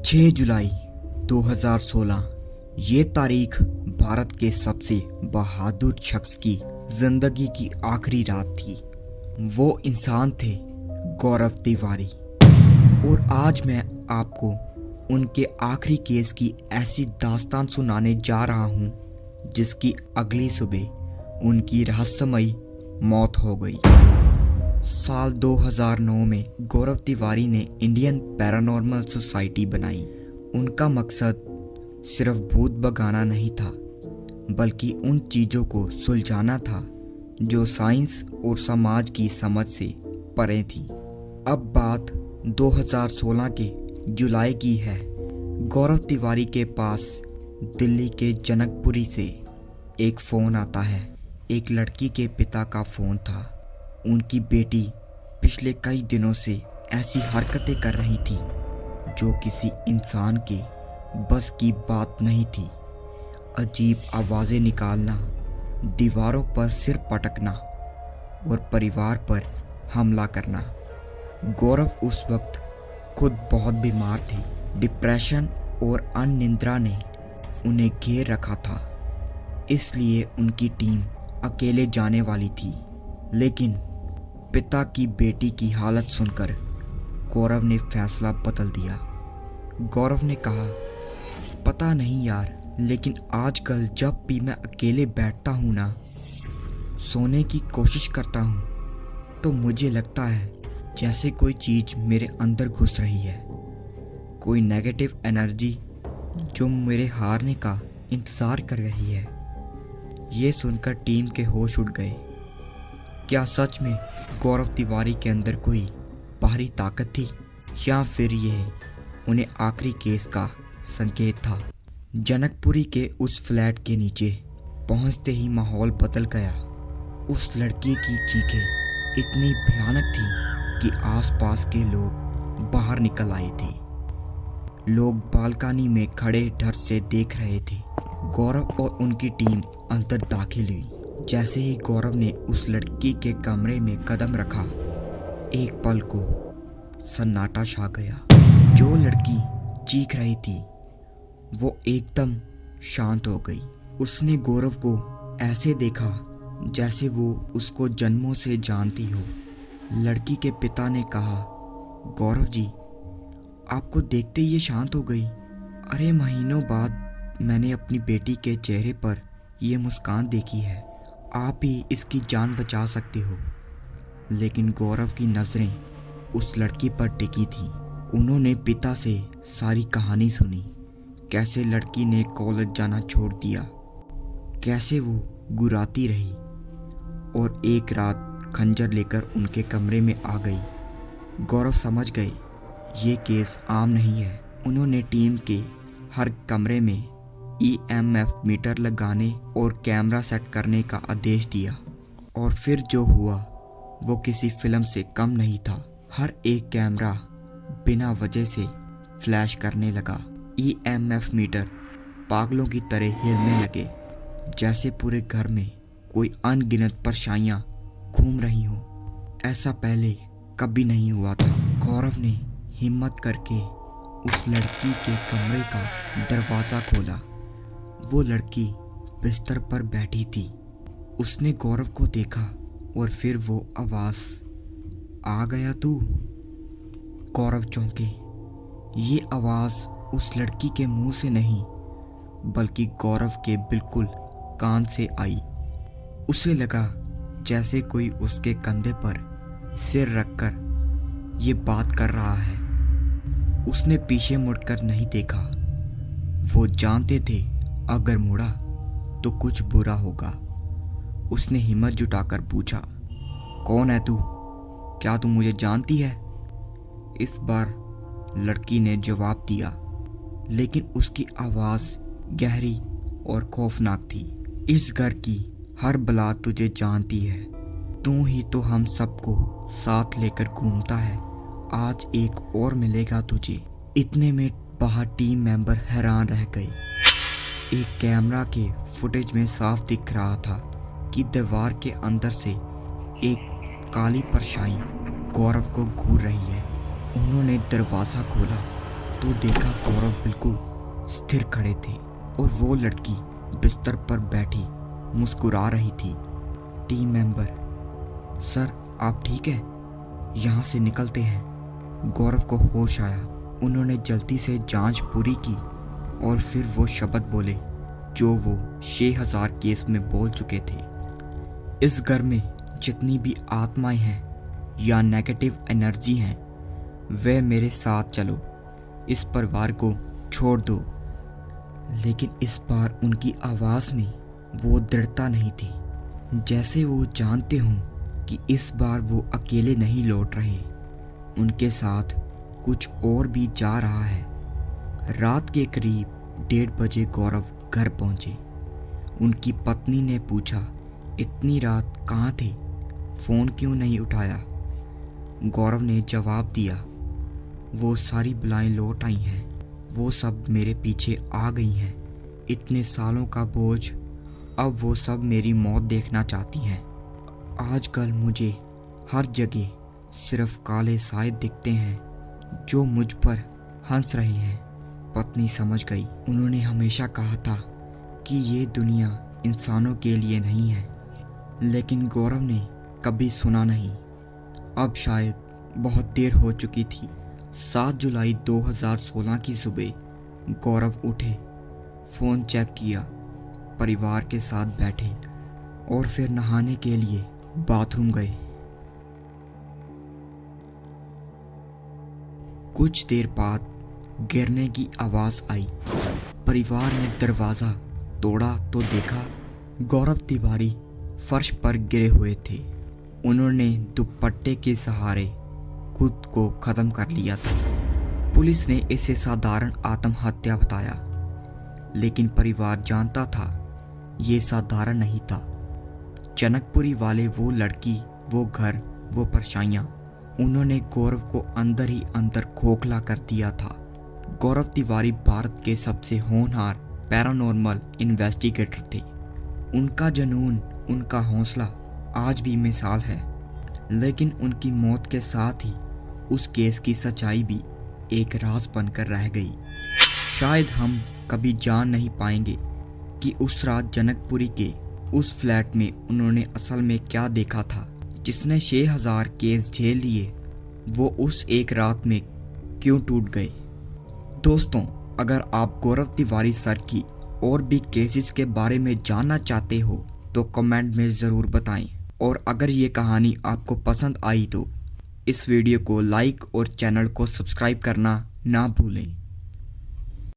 6 जुलाई 2016 ये तारीख भारत के सबसे बहादुर शख्स की जिंदगी की आखिरी रात थी। वो इंसान थे गौरव तिवारी। और आज मैं आपको उनके आखिरी केस की ऐसी दास्तान सुनाने जा रहा हूँ जिसकी अगली सुबह उनकी रहस्यमयी मौत हो गई। साल 2009 में गौरव तिवारी ने इंडियन पैरानॉर्मल सोसाइटी बनाई। उनका मकसद सिर्फ भूत भगाना नहीं था, बल्कि उन चीज़ों को सुलझाना था जो साइंस और समाज की समझ से परे थी। अब बात 2016 के जुलाई की है। गौरव तिवारी के पास दिल्ली के जनकपुरी से एक फ़ोन आता है। एक लड़की के पिता का फ़ोन था। उनकी बेटी पिछले कई दिनों से ऐसी हरकतें कर रही थी जो किसी इंसान के बस की बात नहीं थी। अजीब आवाज़ें निकालना, दीवारों पर सिर पटकना और परिवार पर हमला करना। गौरव उस वक्त खुद बहुत बीमार थे। डिप्रेशन और अनिद्रा ने उन्हें घेर रखा था, इसलिए उनकी टीम अकेले जाने वाली थी। लेकिन पिता की बेटी की हालत सुनकर गौरव ने फैसला बदल दिया। गौरव ने कहा, पता नहीं यार, लेकिन आजकल जब भी मैं अकेले बैठता हूँ ना, सोने की कोशिश करता हूँ, तो मुझे लगता है जैसे कोई चीज़ मेरे अंदर घुस रही है, कोई नेगेटिव एनर्जी जो मेरे हारने का इंतज़ार कर रही है। ये सुनकर टीम के होश उड़ गए। क्या सच में गौरव तिवारी के अंदर कोई बाहरी ताकत थी, या फिर ये उन्हें आखिरी केस का संकेत था? जनकपुरी के उस फ्लैट के नीचे पहुंचते ही माहौल बदल गया। उस लड़की की चीखें इतनी भयानक थी कि आसपास के लोग बाहर निकल आए थे। लोग बालकनी में खड़े डर से देख रहे थे। गौरव और उनकी टीम अंदर दाखिल हुई। जैसे ही गौरव ने उस लड़की के कमरे में कदम रखा, एक पल को सन्नाटा छा गया। जो लड़की चीख रही थी वो एकदम शांत हो गई। उसने गौरव को ऐसे देखा जैसे वो उसको जन्मों से जानती हो। लड़की के पिता ने कहा, गौरव जी, आपको देखते ही ये शांत हो गई। अरे महीनों बाद मैंने अपनी बेटी के चेहरे पर ये मुस्कान देखी है। आप ही इसकी जान बचा सकते हो। लेकिन गौरव की नज़रें उस लड़की पर टिकी थीं। उन्होंने पिता से सारी कहानी सुनी, कैसे लड़की ने कॉलेज जाना छोड़ दिया, कैसे वो गुर्राती रही और एक रात खंजर लेकर उनके कमरे में आ गई। गौरव समझ गए ये केस आम नहीं है। उन्होंने टीम के हर कमरे में EMF मीटर लगाने और कैमरा सेट करने का आदेश दिया। और फिर जो हुआ वो किसी फिल्म से कम नहीं था। हर एक कैमरा बिना वजह से फ्लैश करने लगा। EMF मीटर पागलों की तरह हिलने लगे, जैसे पूरे घर में कोई अनगिनत परछाइयाँ घूम रही हों। ऐसा पहले कभी नहीं हुआ था। गौरव ने हिम्मत करके उस लड़की के कमरे का दरवाज़ा खोला। वो लड़की बिस्तर पर बैठी थी। उसने गौरव को देखा और फिर वो आवाज़, आ गया तू? गौरव चौंके। ये आवाज़ उस लड़की के मुंह से नहीं, बल्कि गौरव के बिल्कुल कान से आई। उसे लगा जैसे कोई उसके कंधे पर सिर रखकर ये बात कर रहा है। उसने पीछे मुड़कर नहीं देखा। वो जानते थे अगर मुड़ा तो कुछ बुरा होगा। उसने हिम्मत जुटाकर पूछा, कौन है तू? क्या तू मुझे जानती है? इस बार लड़की ने जवाब दिया, लेकिन उसकी आवाज़ गहरी और खौफनाक थी। इस घर की हर बला तुझे जानती है। तू ही तो हम सबको साथ लेकर घूमता है। आज एक और मिलेगा तुझे। इतने में बाहर टीम मेंबर हैरान रह गए। एक कैमरा के फुटेज में साफ दिख रहा था कि दीवार के अंदर से एक काली परछाई गौरव को घूर रही है। उन्होंने दरवाज़ा खोला तो देखा गौरव बिल्कुल स्थिर खड़े थे और वो लड़की बिस्तर पर बैठी मुस्कुरा रही थी। टीम मेंबर, सर आप ठीक हैं? यहाँ से निकलते हैं। गौरव को होश आया। उन्होंने जल्दी से जांच पूरी की और फिर वो शब्द बोले जो वो 6000 केस में बोल चुके थे। इस घर में जितनी भी आत्माएं हैं या नेगेटिव एनर्जी हैं, वे मेरे साथ चलो, इस परिवार को छोड़ दो। लेकिन इस बार उनकी आवाज़ में वो दृढ़ता नहीं थी, जैसे वो जानते हों कि इस बार वो अकेले नहीं लौट रहे, उनके साथ कुछ और भी जा रहा है। रात के करीब 1:30 बजे गौरव घर पहुंचे। उनकी पत्नी ने पूछा, इतनी रात कहाँ थे, फ़ोन क्यों नहीं उठाया? गौरव ने जवाब दिया, वो सारी बलाएं लौट आई हैं, वो सब मेरे पीछे आ गई हैं। इतने सालों का बोझ, अब वो सब मेरी मौत देखना चाहती हैं। आजकल मुझे हर जगह सिर्फ काले साए दिखते हैं जो मुझ पर हंस रहे हैं। पत्नी समझ गई। उन्होंने हमेशा कहा था कि ये दुनिया इंसानों के लिए नहीं है, लेकिन गौरव ने कभी सुना नहीं। अब शायद बहुत देर हो चुकी थी। 7 जुलाई 2016 की सुबह गौरव उठे, फ़ोन चेक किया, परिवार के साथ बैठे और फिर नहाने के लिए बाथरूम गए। कुछ देर बाद गिरने की आवाज़ आई। परिवार ने दरवाज़ा तोड़ा तो देखा गौरव तिवारी फर्श पर गिरे हुए थे। उन्होंने दुपट्टे के सहारे खुद को ख़त्म कर लिया था। पुलिस ने इसे साधारण आत्महत्या बताया, लेकिन परिवार जानता था ये साधारण नहीं था। जनकपुरी वाले, वो लड़की, वो घर, वो परछाइयाँ, उन्होंने गौरव को अंदर ही अंदर खोखला कर दिया था। गौरव तिवारी भारत के सबसे होनहार पैरानॉर्मल इन्वेस्टिगेटर थे। उनका जुनून, उनका हौसला आज भी मिसाल है। लेकिन उनकी मौत के साथ ही उस केस की सच्चाई भी एक राज बनकर रह गई। शायद हम कभी जान नहीं पाएंगे कि उस रात जनकपुरी के उस फ्लैट में उन्होंने असल में क्या देखा था। जिसने 6000 केस झेल लिए, वो उस एक रात में क्यों टूट गए। दोस्तों, अगर आप गौरव तिवारी सर की और भी केसेस के बारे में जानना चाहते हो तो कमेंट में ज़रूर बताएं। और अगर ये कहानी आपको पसंद आई तो इस वीडियो को लाइक और चैनल को सब्सक्राइब करना ना भूलें।